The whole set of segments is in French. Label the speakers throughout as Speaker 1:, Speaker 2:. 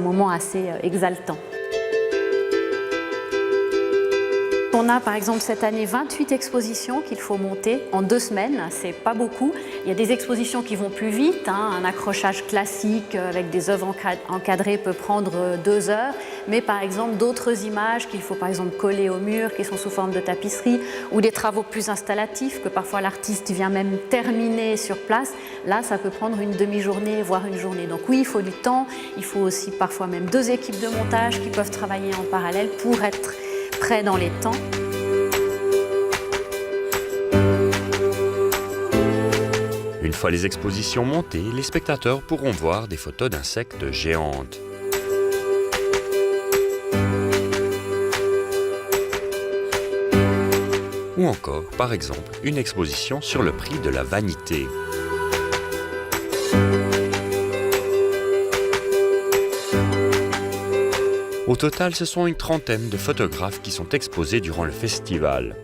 Speaker 1: moment assez exaltant. On a par exemple cette année 28 expositions qu'il faut monter en 2 semaines, c'est pas beaucoup. Il y a des expositions qui vont plus vite, un accrochage classique avec des œuvres encadrées peut prendre 2 heures, mais par exemple d'autres images qu'il faut par exemple coller au mur, qui sont sous forme de tapisserie, ou des travaux plus installatifs que parfois l'artiste vient même terminer sur place, là ça peut prendre une demi-journée, voire une journée. Donc oui, il faut du temps, il faut aussi parfois même 2 équipes de montage qui peuvent travailler en parallèle pour être prêts dans les temps.
Speaker 2: Une fois les expositions montées, les spectateurs pourront voir des photos d'insectes géantes. Ou encore, par exemple, une exposition sur le prix de la vanité. Au total, ce sont une trentaine de photographes qui sont exposés durant le festival.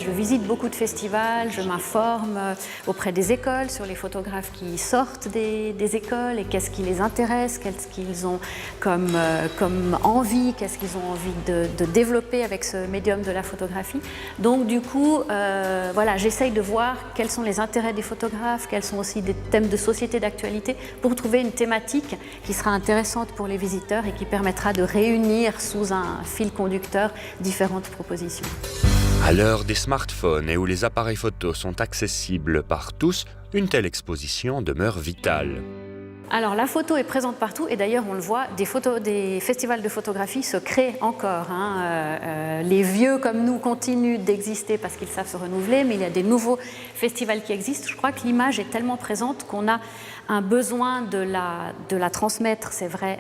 Speaker 1: Je visite beaucoup de festivals, je m'informe auprès des écoles sur les photographes qui sortent des écoles et qu'est-ce qui les intéresse, qu'est-ce qu'ils ont comme envie, qu'est-ce qu'ils ont envie de développer avec ce médium de la photographie. Donc du coup, voilà, j'essaye de voir quels sont les intérêts des photographes, quels sont aussi des thèmes de société d'actualité pour trouver une thématique qui sera intéressante pour les visiteurs et qui permettra de réunir sous un fil conducteur différentes propositions.
Speaker 2: À l'heure des smartphones et où les appareils photos sont accessibles par tous, une telle exposition demeure vitale.
Speaker 1: Alors la photo est présente partout et d'ailleurs on le voit, des festivals de photographie se créent encore. Les vieux comme nous continuent d'exister parce qu'ils savent se renouveler, mais il y a des nouveaux festivals qui existent. Je crois que l'image est tellement présente qu'on a un besoin de la transmettre, c'est vrai,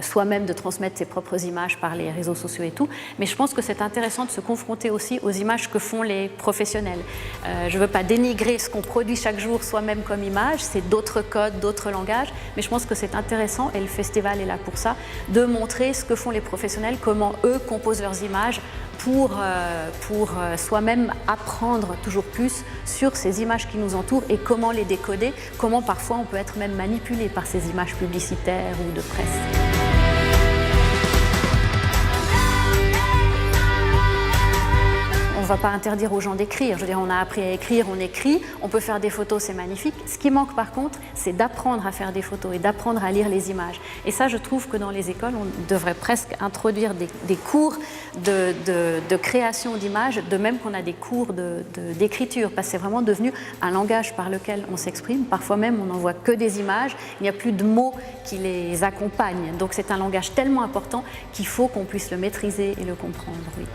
Speaker 1: soi-même de transmettre ses propres images par les réseaux sociaux et tout, mais je pense que c'est intéressant de se confronter aussi aux images que font les professionnels. Je ne veux pas dénigrer ce qu'on produit chaque jour soi-même comme image, c'est d'autres codes, d'autres langages, mais je pense que c'est intéressant, et le festival est là pour ça, de montrer ce que font les professionnels, comment eux composent leurs images pour soi-même apprendre toujours plus sur ces images qui nous entourent et comment les décoder, comment parfois on peut être même manipulé par ces images publicitaires ou de presse. On ne va pas interdire aux gens d'écrire. Je veux dire, on a appris à écrire, on écrit, on peut faire des photos, c'est magnifique. Ce qui manque par contre, c'est d'apprendre à faire des photos et d'apprendre à lire les images. Et ça, je trouve que dans les écoles, on devrait presque introduire des cours de création d'images, de même qu'on a des cours d'écriture, parce que c'est vraiment devenu un langage par lequel on s'exprime. Parfois même, on n'en voit que des images, il n'y a plus de mots qui les accompagnent. Donc c'est un langage tellement important qu'il faut qu'on puisse le maîtriser et le comprendre, oui.